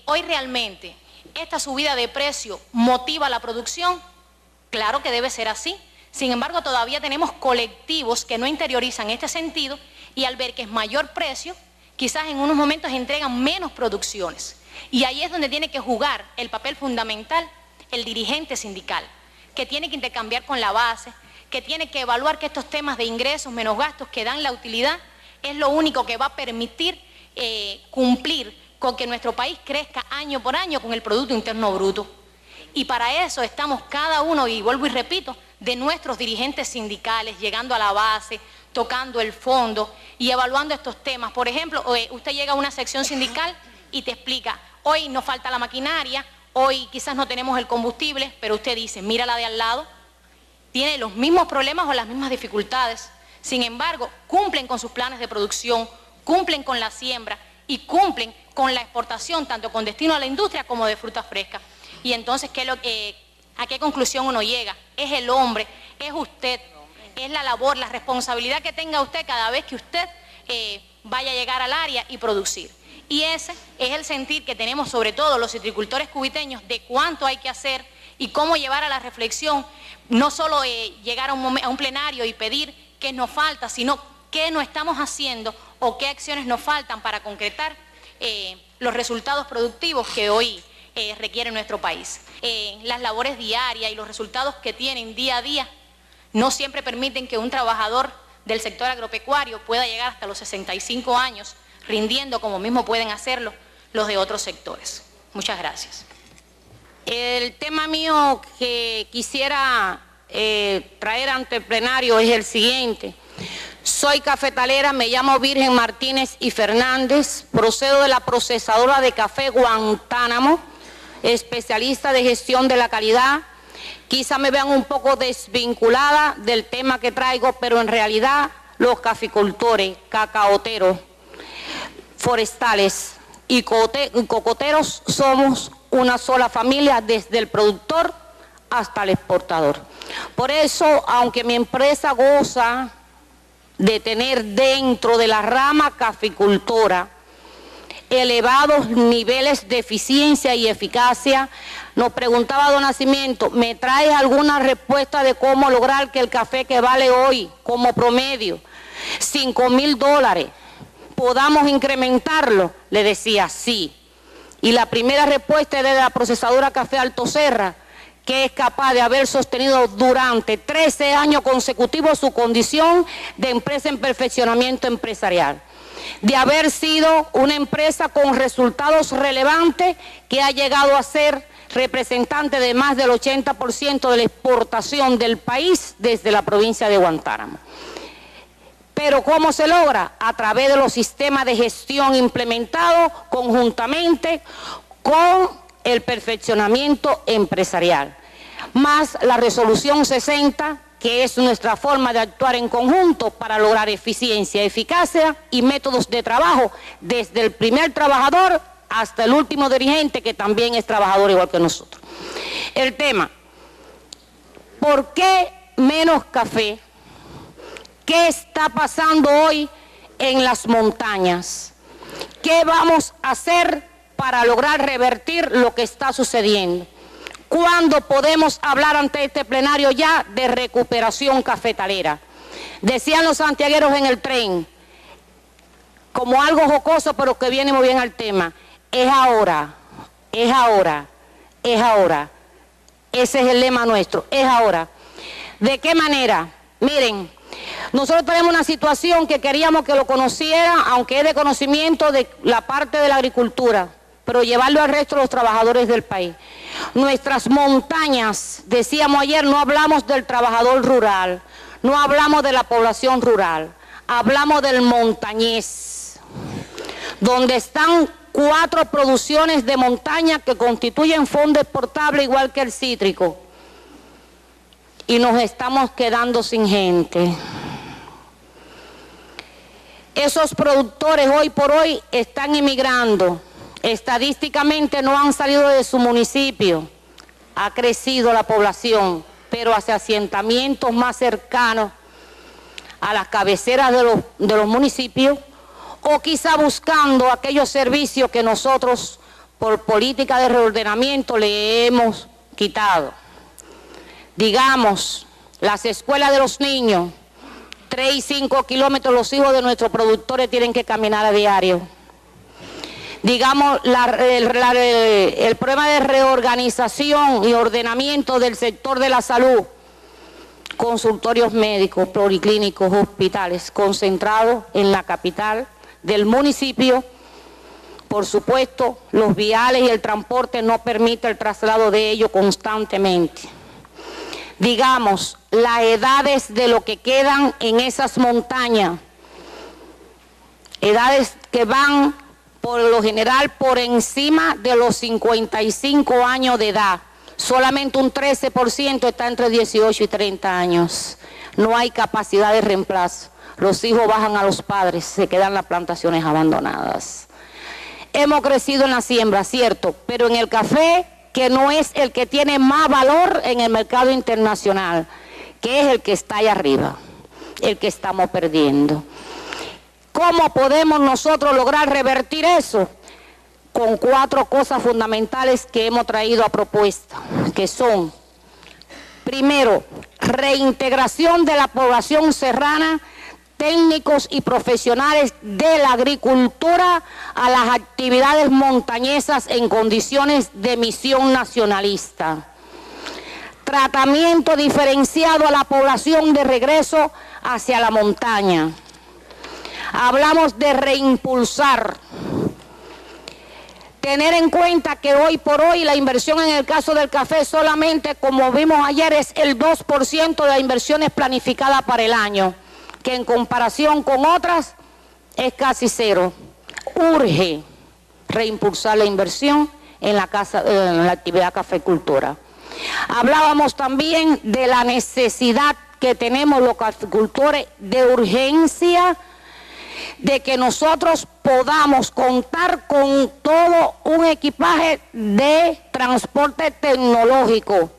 [SPEAKER 9] Hoy realmente esta subida de precio motiva la producción, claro que debe ser así. Sin embargo, todavía tenemos colectivos que no interiorizan este sentido y al ver que es mayor precio, quizás en unos momentos entregan menos producciones. Y ahí es donde tiene que jugar el papel fundamental el dirigente sindical, que tiene que intercambiar con la base, que tiene que evaluar que estos temas de ingresos menos gastos que dan la utilidad es lo único que va a permitir cumplir con que nuestro país crezca año por año con el Producto Interno Bruto. Y para eso estamos cada uno, y vuelvo y repito, de nuestros dirigentes sindicales, llegando a la base, tocando el fondo y evaluando estos temas. Por ejemplo, usted llega a una sección sindical y te explica, hoy nos falta la maquinaria, hoy quizás no tenemos el combustible, pero usted dice, mira la de al lado, tiene los mismos problemas o las mismas dificultades. Sin embargo, cumplen con sus planes de producción, cumplen con la siembra y cumplen con la exportación, tanto con destino a la industria como de frutas frescas. Y entonces, ¿a qué conclusión uno llega? Es el hombre, es usted, es la labor, la responsabilidad que tenga usted cada vez que usted vaya a llegar al área y producir. Y ese es el sentir que tenemos sobre todo los citricultores cubiteños de cuánto hay que hacer y cómo llevar a la reflexión, no solo llegar a un plenario y pedir qué nos falta, sino qué no estamos haciendo o qué acciones nos faltan para concretar los resultados productivos que hoy requiere nuestro país. Las labores diarias y los resultados que tienen día a día no siempre permiten que un trabajador del sector agropecuario pueda llegar hasta los 65 años rindiendo como mismo pueden hacerlo los de otros sectores. Muchas gracias.
[SPEAKER 10] El tema mío que quisiera traer ante el plenario es el siguiente. Soy cafetalera, me llamo Virgen Martínez y Fernández, procedo de la procesadora de café Guantánamo, especialista de gestión de la calidad. Quizá me vean un poco desvinculada del tema que traigo, pero en realidad los caficultores, cacaoteros, forestales y cocoteros somos una sola familia, desde el productor hasta el exportador. Por eso, aunque mi empresa goza de tener dentro de la rama caficultora elevados niveles de eficiencia y eficacia, nos preguntaba don Nacimiento, ¿me traes alguna respuesta de cómo lograr que el café que vale hoy como promedio $5,000 podamos incrementarlo? Le decía sí. Y la primera respuesta es de la procesadora Café Alto Serra, que es capaz de haber sostenido durante 13 años consecutivos su condición de empresa en perfeccionamiento empresarial, de haber sido una empresa con resultados relevantes que ha llegado a ser representante de más del 80% de la exportación del país desde la provincia de Guantánamo. Pero ¿cómo se logra? A través de los sistemas de gestión implementados conjuntamente con el perfeccionamiento empresarial, más la resolución 60, que es nuestra forma de actuar en conjunto para lograr eficiencia, eficacia y métodos de trabajo, desde el primer trabajador hasta el último dirigente, que también es trabajador igual que nosotros. El tema, ¿por qué menos café? ¿Qué está pasando hoy en las montañas? ¿Qué vamos a hacer para lograr revertir lo que está sucediendo? ¿Cuándo podemos hablar ante este plenario ya de recuperación cafetalera? Decían los santiagueros en el tren, como algo jocoso, pero que viene muy bien al tema: es ahora, es ahora, es ahora. Ese es el lema nuestro, es ahora. ¿De qué manera? Miren, nosotros tenemos una situación que queríamos que lo conociera, aunque es de conocimiento de la parte de la agricultura, pero llevarlo al resto de los trabajadores del país. Nuestras montañas, decíamos ayer, no hablamos del trabajador rural, no hablamos de la población rural, hablamos del montañés, donde están 4 producciones de montaña que constituyen fondo exportable igual que el cítrico, y nos estamos quedando sin gente. Esos productores hoy por hoy están emigrando. Estadísticamente no han salido de su municipio, ha crecido la población, pero hacia asentamientos más cercanos a las cabeceras de los municipios, o quizá buscando aquellos servicios que nosotros por política de reordenamiento le hemos quitado. Digamos, las escuelas de los niños, 3 y 5 kilómetros los hijos de nuestros productores tienen que caminar a diario. Digamos, el problema de reorganización y ordenamiento del sector de la salud, consultorios médicos, policlínicos, hospitales, concentrados en la capital del municipio. Por supuesto, los viales y el transporte no permiten el traslado de ellos constantemente. Digamos, las edades de lo que quedan en esas montañas, edades que van por lo general por encima de los 55 años de edad. Solamente un 13% está entre 18 y 30 años. No hay capacidad de reemplazo. Los hijos bajan a los padres, se quedan las plantaciones abandonadas. Hemos crecido en la siembra, cierto, pero en el café, que no es el que tiene más valor en el mercado internacional, que es el que está allá arriba, el que estamos perdiendo. ¿Cómo podemos nosotros lograr revertir eso? Con 4 cosas fundamentales que hemos traído a propuesta, que son: primero, reintegración de la población serrana, técnicos y profesionales de la agricultura a las actividades montañesas en condiciones de misión nacionalista. Tratamiento diferenciado a la población de regreso hacia la montaña. Hablamos de reimpulsar. Tener en cuenta que hoy por hoy la inversión en el caso del café solamente, como vimos ayer, es el 2% de las inversiones planificadas para el año, que en comparación con otras es casi cero. Urge reimpulsar la inversión en la actividad cafeicultora. Hablábamos también de la necesidad que tenemos los caficultores de urgencia de que nosotros podamos contar con todo un equipaje de transporte tecnológico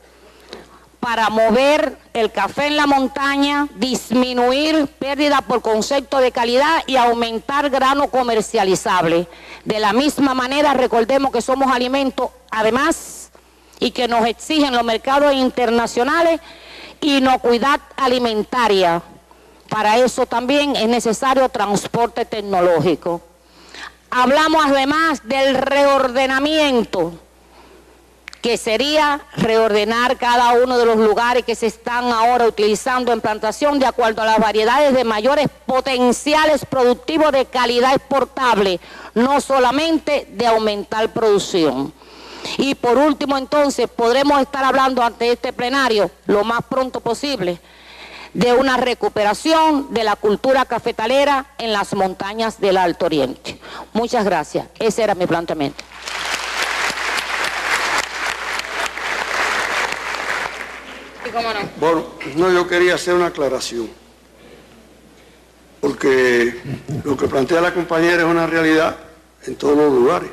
[SPEAKER 10] para mover el café en la montaña, disminuir pérdida por concepto de calidad y aumentar grano comercializable. De la misma manera, recordemos que somos alimentos, además, y que nos exigen los mercados internacionales, inocuidad alimentaria. Para eso también es necesario transporte tecnológico. Hablamos además del reordenamiento, que sería reordenar cada uno de los lugares que se están ahora utilizando en plantación de acuerdo a las variedades de mayores potenciales productivos de calidad exportable, no solamente de aumentar producción. Y por último, entonces, podremos estar hablando ante este plenario lo más pronto posible de una recuperación de la cultura cafetalera en las montañas del Alto Oriente. Muchas gracias. Ese era mi planteamiento.
[SPEAKER 9] ¿Y cómo no?
[SPEAKER 6] Bueno, no, yo quería hacer una aclaración, porque lo que plantea la compañera es una realidad en todos los lugares,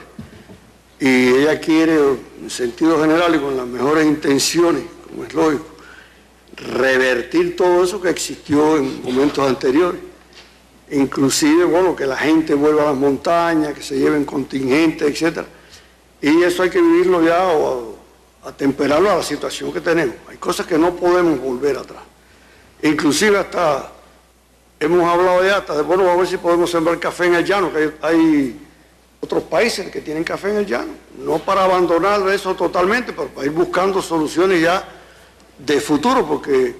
[SPEAKER 6] y ella quiere, en sentido general y con las mejores intenciones, como es lógico, revertir todo eso que existió en momentos anteriores, inclusive, bueno, que la gente vuelva a las montañas, que se lleven contingentes, etcétera, y eso hay que vivirlo ya o atemperarlo a la situación que tenemos. Hay cosas que no podemos volver atrás. Inclusive hasta hemos hablado ya hasta de, bueno, a ver si podemos sembrar café en el llano, que hay otros países que tienen café en el llano, no para abandonar eso totalmente, pero para ir buscando soluciones ya de futuro, porque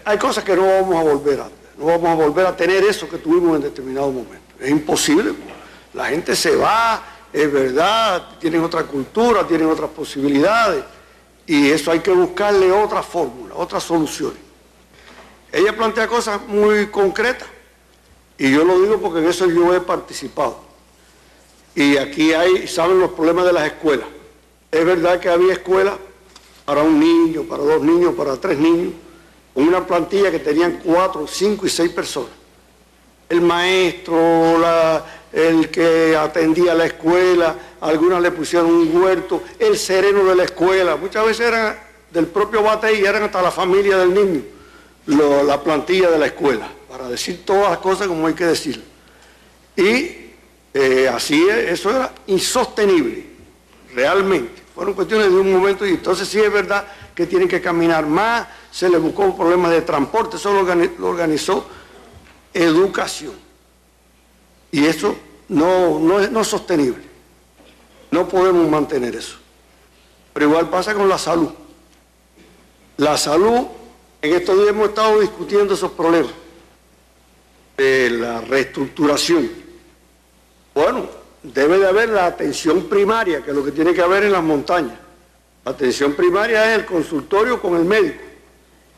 [SPEAKER 6] hay cosas que no vamos a volver a tener eso que tuvimos en determinado momento. Es imposible, la gente se va, es verdad, tienen otra cultura, tienen otras posibilidades, y eso hay que buscarle otra fórmula, otras soluciones. Ella plantea cosas muy concretas, y yo lo digo porque en eso yo he participado. Y aquí saben los problemas de las escuelas. Es verdad que había escuelas para un niño, para 2 niños, para 3 niños, con una plantilla que tenían 4, 5 y 6 personas. El maestro, el que atendía la escuela, algunas le pusieron un huerto, el sereno de la escuela, muchas veces eran del propio Batey y eran hasta la familia del niño, la plantilla de la escuela, para decir todas las cosas como hay que decirlo. Y así eso era insostenible, realmente. Fueron cuestiones de un momento y entonces sí es verdad que tienen que caminar más, se les buscó problemas de transporte, eso lo organizó educación. Y eso no es sostenible. No podemos mantener eso. Pero igual pasa con la salud. La salud, en estos días hemos estado discutiendo esos problemas de la reestructuración. Bueno, debe de haber la atención primaria, que es lo que tiene que haber en las montañas. La atención primaria es el consultorio con el médico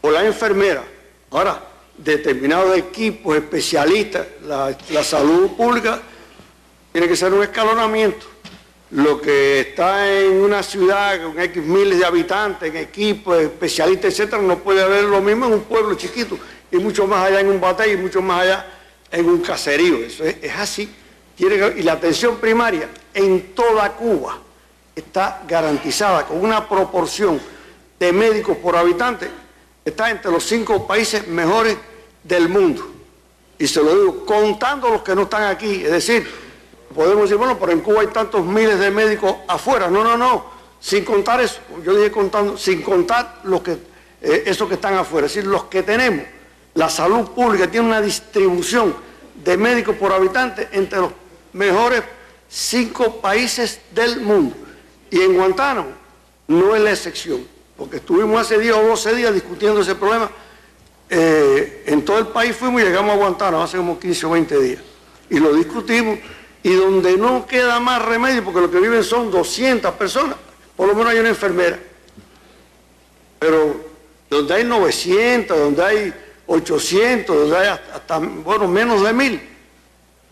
[SPEAKER 6] o la enfermera. Ahora, determinados equipos, especialistas, la salud pública tiene que ser un escalonamiento. Lo que está en una ciudad con X miles de habitantes, en equipos, especialistas, etcétera, no puede haber lo mismo en un pueblo chiquito y mucho más allá en un Batey y mucho más allá en un caserío. Eso es así. Y la atención primaria en toda Cuba está garantizada con una proporción de médicos por habitante, está entre los 5 países mejores del mundo. Y se lo digo, contando los que no están aquí, es decir, podemos decir, bueno, pero en Cuba hay tantos miles de médicos afuera. No, sin contar eso, yo dije contando, sin contar esos que están afuera, es decir, los que tenemos. La salud pública tiene una distribución de médicos por habitante entre los mejores 5 países del mundo. Y en Guantánamo no es la excepción, porque estuvimos hace 10 o 12 días discutiendo ese problema. En todo el país fuimos y llegamos a Guantánamo hace como 15 o 20 días. Y lo discutimos, y donde no queda más remedio, porque lo que viven son 200 personas, por lo menos hay una enfermera. Pero donde hay 900, donde hay 800, hasta, bueno, menos de 1000,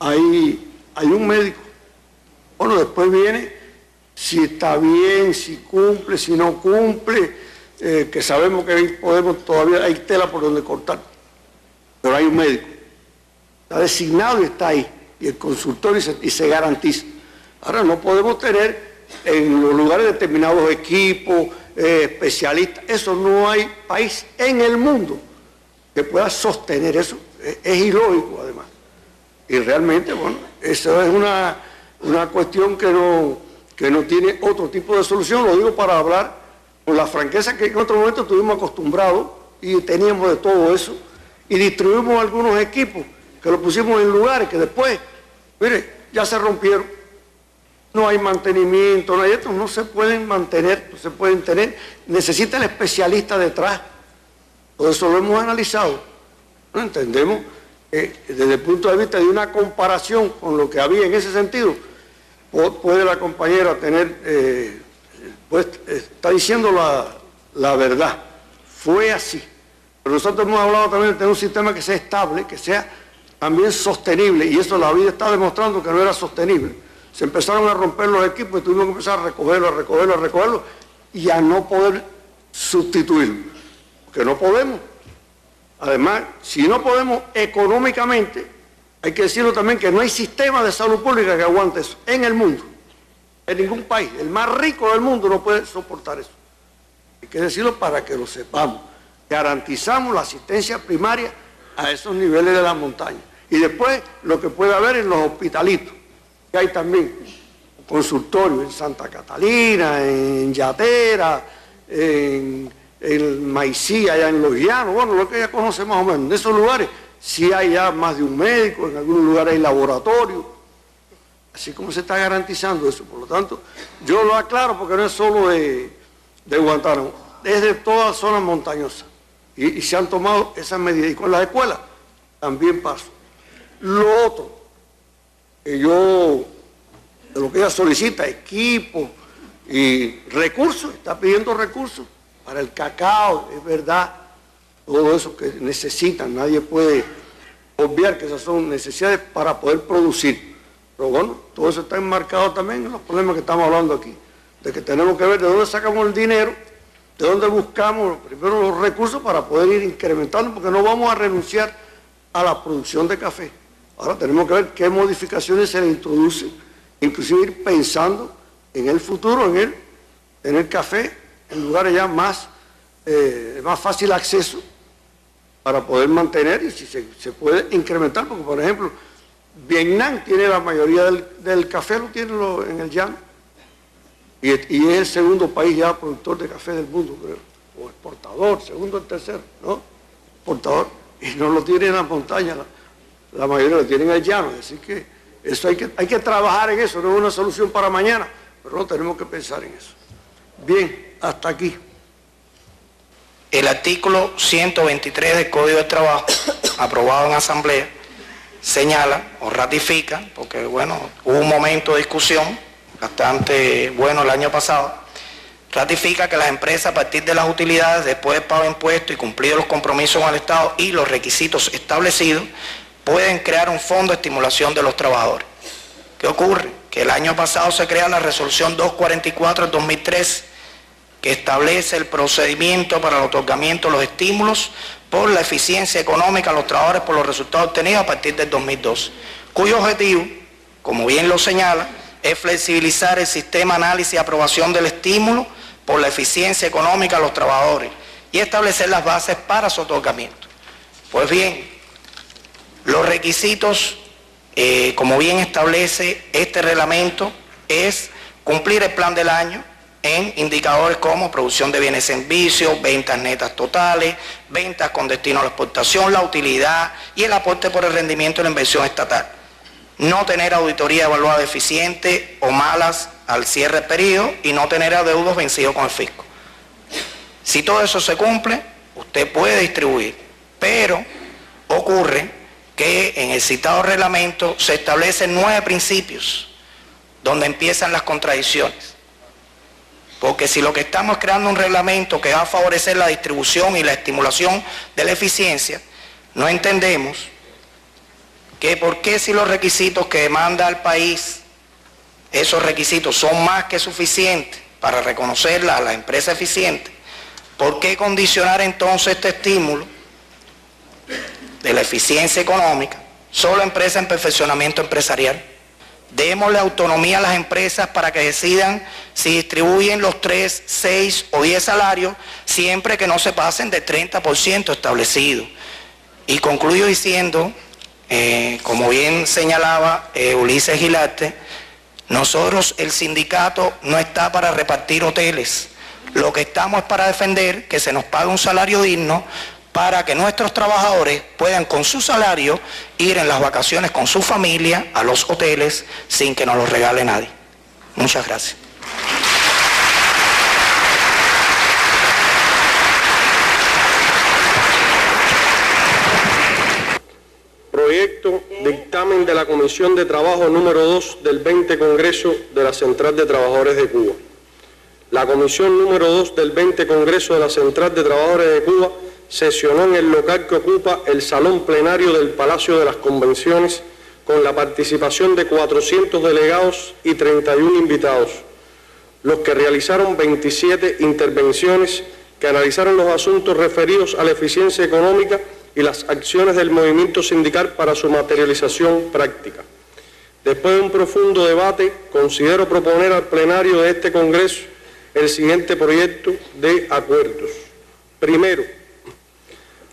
[SPEAKER 6] hay un médico. Bueno, después viene si está bien, si cumple, si no cumple, que sabemos que todavía hay tela por donde cortar, pero hay un médico, está designado y está ahí, y el consultorio y se garantiza. Ahora no podemos tener en los lugares determinados equipos, especialistas, eso no hay país en el mundo que pueda sostener eso, es ilógico además. Y realmente, bueno, eso es una cuestión que no tiene otro tipo de solución, lo digo para hablar con la franqueza que en otro momento estuvimos acostumbrados y teníamos de todo eso, y distribuimos algunos equipos que los pusimos en lugares que después, mire, ya se rompieron, no hay mantenimiento, no hay esto, no se pueden mantener, no se pueden tener, necesita el especialista detrás, todo eso lo hemos analizado, ¿no? Entendemos desde el punto de vista de una comparación con lo que había en ese sentido, puede la compañera tener, pues está diciendo la verdad, fue así. Pero nosotros hemos hablado también de tener un sistema que sea estable, que sea también sostenible, y eso la vida está demostrando que no era sostenible. Se empezaron a romper los equipos y tuvimos que empezar a recogerlos, y a no poder sustituirlos, porque no podemos. Además, si no podemos económicamente, hay que decirlo también que no hay sistema de salud pública que aguante eso, en el mundo, en ningún país. El más rico del mundo no puede soportar eso. Hay que decirlo para que lo sepamos. Garantizamos la asistencia primaria a esos niveles de la montaña. Y después lo que puede haber en los hospitalitos, que hay también consultorios en Santa Catalina, en Yatera, en Maicí, allá en Los Llanos, bueno, lo que ya conoce más o menos. En esos lugares sí hay ya más de un médico, en algunos lugares hay laboratorio, así como se está garantizando eso. Por lo tanto, yo lo aclaro porque no es solo de Guantánamo, es de todas las zonas montañosas. Y se han tomado esas medidas. Y con las escuelas también pasa. Lo otro, que yo, de lo que ella solicita, equipo y recursos, está pidiendo recursos para el cacao, es verdad, todo eso que necesitan, nadie puede obviar que esas son necesidades para poder producir. Pero bueno, todo eso está enmarcado también en los problemas que estamos hablando aquí, de que tenemos que ver de dónde sacamos el dinero, de dónde buscamos primero los recursos para poder ir incrementando, porque no vamos a renunciar a la producción de café. Ahora tenemos que ver qué modificaciones se le introducen, inclusive ir pensando en el futuro, en el tener café en lugares ya más fácil acceso para poder mantener y si se puede incrementar, porque por ejemplo, Vietnam tiene la mayoría del café, lo tiene en el llano. Y es el segundo país ya productor de café del mundo, creo, o exportador, segundo o tercero, ¿no? Exportador, y no lo tiene en las montañas, la mayoría lo tiene en el llano, así que eso hay que trabajar en eso, no es una solución para mañana, pero no tenemos que pensar en eso. Bien, hasta aquí.
[SPEAKER 11] El artículo 123 del Código de Trabajo, aprobado en Asamblea, señala o ratifica, porque bueno, hubo un momento de discusión, bastante bueno el año pasado, ratifica que las empresas a partir de las utilidades, después de pago de impuestos y cumplidos los compromisos con el Estado y los requisitos establecidos, pueden crear un fondo de estimulación de los trabajadores. ¿Qué ocurre? Que el año pasado se crea la resolución 244 del 2003, que establece el procedimiento para el otorgamiento de los estímulos por la eficiencia económica a los trabajadores por los resultados obtenidos a partir del 2002, cuyo objetivo, como bien lo señala, es flexibilizar el sistema de análisis y aprobación del estímulo por la eficiencia económica a los trabajadores y establecer las bases para su otorgamiento. Pues bien, los requisitos, como bien establece este reglamento, es cumplir el plan del año en indicadores como producción de bienes y servicios, ventas netas totales, ventas con destino a la exportación, la utilidad y el aporte por el rendimiento de la inversión estatal. No tener auditoría evaluada deficiente o malas al cierre del periodo y no tener adeudos vencidos con el fisco. Si todo eso se cumple, usted puede distribuir, pero ocurre que en el citado reglamento se establecen 9 principios donde empiezan las contradicciones. Porque si lo que estamos es creando un reglamento que va a favorecer la distribución y la estimulación de la eficiencia, No entendemos que por qué si los requisitos que demanda el país, esos requisitos son más que suficientes para reconocerla a la empresa eficiente, ¿por qué condicionar entonces este estímulo de la eficiencia económica solo a empresas en perfeccionamiento empresarial? Démosle autonomía a las empresas para que decidan si distribuyen los 3, 6 o 10 salarios, siempre que no se pasen del 30% establecido. Y concluyo diciendo, como bien señalaba Ulises Gilarte, nosotros, el sindicato, no está para repartir hoteles. Lo que estamos es para defender que se nos pague un salario digno para que nuestros trabajadores puedan con su salario ir en las vacaciones con su familia a los hoteles sin que nos los regale nadie. Muchas gracias.
[SPEAKER 12] Proyecto dictamen de la Comisión de Trabajo número 2 del 20 Congreso de la Central de Trabajadores de Cuba. La Comisión número 2 del 20 Congreso de la Central de Trabajadores de Cuba sesionó en el local que ocupa el Salón Plenario del Palacio de las Convenciones con la participación de 400 delegados y 31 invitados, los que realizaron 27 intervenciones que analizaron los asuntos referidos a la eficiencia económica y las acciones del movimiento sindical para su materialización práctica. Después de un profundo debate, considero proponer al plenario de este Congreso el siguiente proyecto de acuerdos. Primero,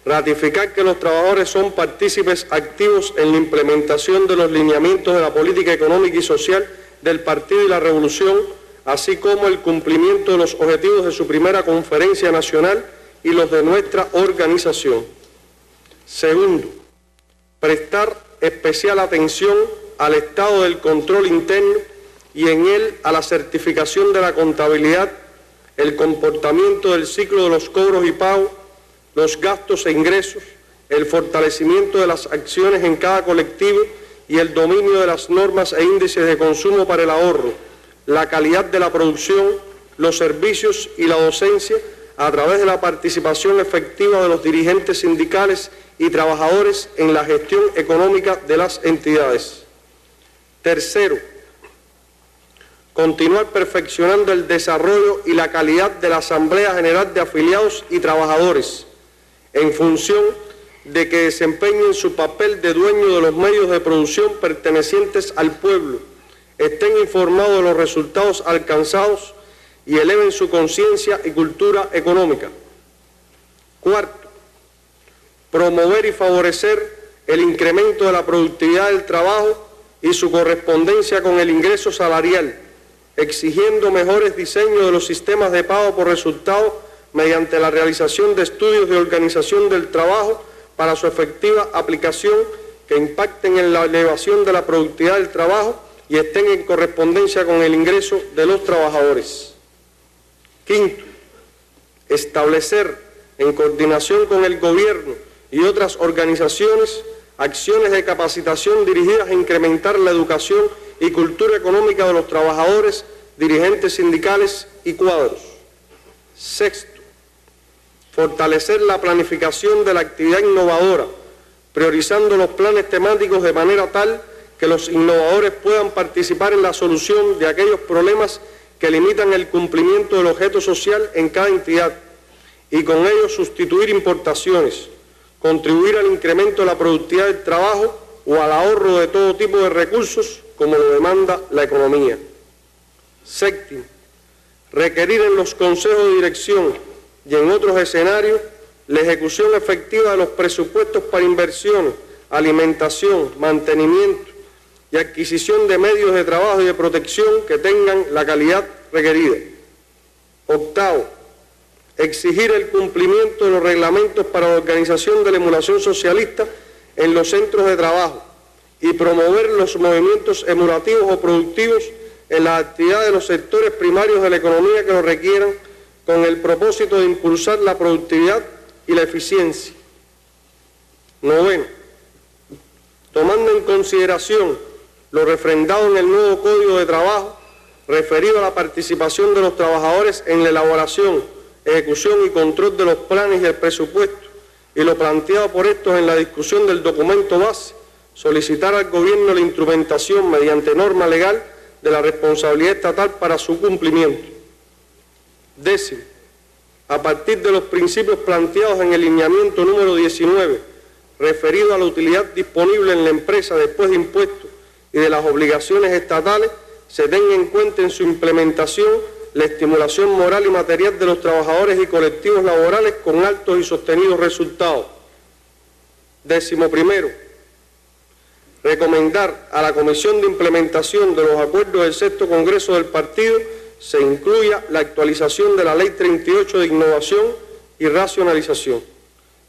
[SPEAKER 12] ratificar que los trabajadores son partícipes activos en la implementación de los lineamientos de la política económica y social del Partido y la Revolución, así como el cumplimiento de los objetivos de su primera conferencia nacional y los de nuestra organización. Segundo, prestar especial atención al estado del control interno y en él a la certificación de la contabilidad, el comportamiento del ciclo de los cobros y pagos, los gastos e ingresos, el fortalecimiento de las acciones en cada colectivo y el dominio de las normas e índices de consumo para el ahorro, la calidad de la producción, los servicios y la docencia a través de la participación efectiva de los dirigentes sindicales y trabajadores en la gestión económica de las entidades. Tercero, continuar perfeccionando el desarrollo y la calidad de la Asamblea General de Afiliados y Trabajadores, en función de que desempeñen su papel de dueño de los medios de producción pertenecientes al pueblo, estén informados de los resultados alcanzados y eleven su conciencia y cultura económica. Cuarto, promover y favorecer el incremento de la productividad del trabajo y su correspondencia con el ingreso salarial, exigiendo mejores diseños de los sistemas de pago por resultado mediante la realización de estudios de organización del trabajo para su efectiva aplicación que impacten en la elevación de la productividad del trabajo y estén en correspondencia con el ingreso de los trabajadores. Quinto, establecer en coordinación con el gobierno y otras organizaciones acciones de capacitación dirigidas a incrementar la educación y cultura económica de los trabajadores, dirigentes sindicales y cuadros. Sexto, fortalecer la planificación de la actividad innovadora, priorizando los planes temáticos de manera tal que los innovadores puedan participar en la solución de aquellos problemas que limitan el cumplimiento del objeto social en cada entidad y con ello sustituir importaciones, contribuir al incremento de la productividad del trabajo o al ahorro de todo tipo de recursos como lo demanda la economía. Séptimo, requerir en los consejos de dirección y en otros escenarios la ejecución efectiva de los presupuestos para inversiones, alimentación, mantenimiento y adquisición de medios de trabajo y de protección que tengan la calidad requerida. Octavo, exigir el cumplimiento de los reglamentos para la organización de la emulación socialista en los centros de trabajo y promover los movimientos emulativos o productivos en las actividades de los sectores primarios de la economía que lo requieran con el propósito de impulsar la productividad y la eficiencia. Noveno, tomando en consideración lo refrendado en el nuevo Código de Trabajo referido a la participación de los trabajadores en la elaboración, ejecución y control de los planes y el presupuesto y lo planteado por estos en la discusión del documento base, solicitar al Gobierno la instrumentación mediante norma legal de la responsabilidad estatal para su cumplimiento. Décimo, a partir de los principios planteados en el lineamiento número 19, referido a la utilidad disponible en la empresa después de impuestos y de las obligaciones estatales, se tenga en cuenta en su implementación la estimulación moral y material de los trabajadores y colectivos laborales con altos y sostenidos resultados. Décimo primero, recomendar a la Comisión de Implementación de los Acuerdos del Sexto Congreso del Partido se incluya la actualización de la Ley 38 de Innovación y Racionalización,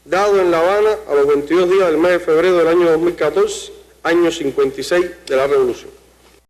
[SPEAKER 12] dado en La Habana a los 22 días del mes de febrero del año 2014, año 56 de la Revolución.